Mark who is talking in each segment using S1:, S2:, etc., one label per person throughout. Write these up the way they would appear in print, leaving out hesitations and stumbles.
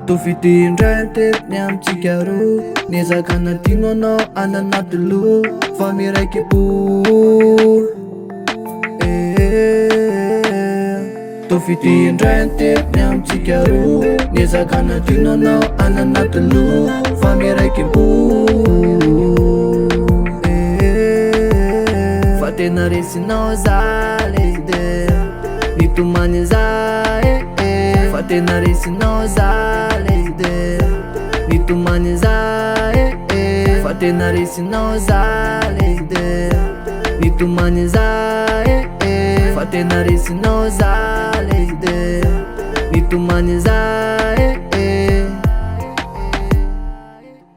S1: Tofity indray antety ny amintsika roa, niezaka natino anao ananaty loha fa miraiki-po. Tofity indray antety ny amintsika roa, niezaka natino anao ananaty loha fa miraiki-po. Fa tena resinao za lehibe, nitomany za fa tena resinao za lehibe, nitomany za fa tena resinao za lehibe, nitomany za fa tena resinao za lehibe, nitomany za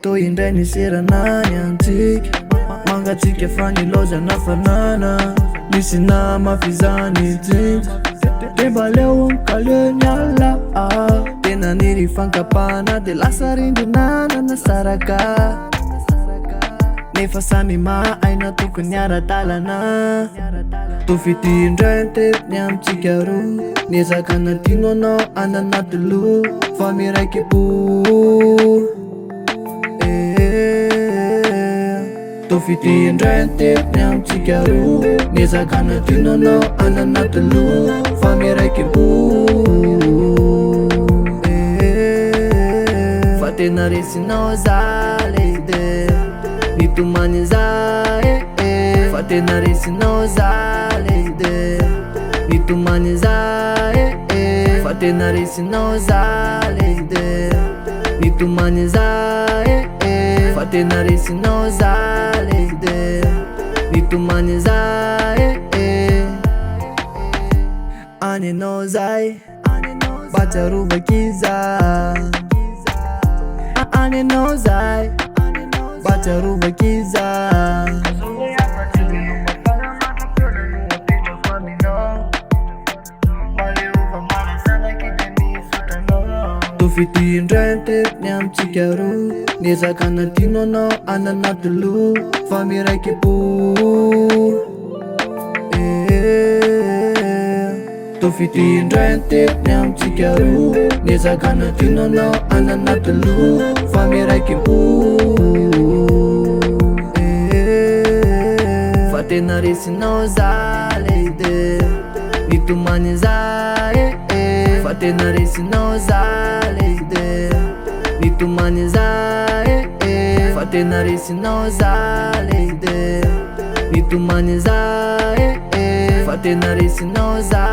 S1: Tô indray niserana ny antsika, mangatsika fa niloza nafanana, misy namafy zany jinja Demba leo kaleo nyala tena niry fankapana de lasa rindrinana nasaraka, nefa samy aina tokony ara-dalana. Tofity indray antety ny amintsika roa, niezaka natino anao ananaty loha fa miraiki-po. Tofity indray antety ny amintsika roa, niezaka natino anao ananaty loha fa miraiki-po. Fa tena resinao za lehibe, nitomany za fa tena resinao za lehibe, nitomany za fa tena resinao za lehibe, nitomany za fa tena resinao za lehibe, nitomany za Any anao zay batsiarovakiza, any anao zay batsiarovakiza. Tofity indray antety ny amintsika roa, niezaka natino anao ananaty loha fa miraiki-po. Tofity indray antety ny amintsika roa, niezaka natino anao ananaty loha fa miraiki-po. Fa tena resinao za lehibe, nitomany za fa tena resinao za lehibe, nitomany za fa tena resinao za lehibe, nitomany za fa tena resinao za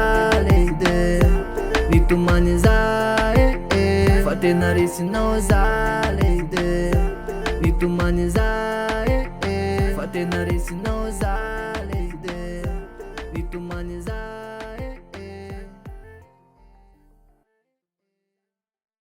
S1: lehibe, nitomany za fa tena resinao za lehibe, nitomany za fa tena resinao za lehibe, nitomany za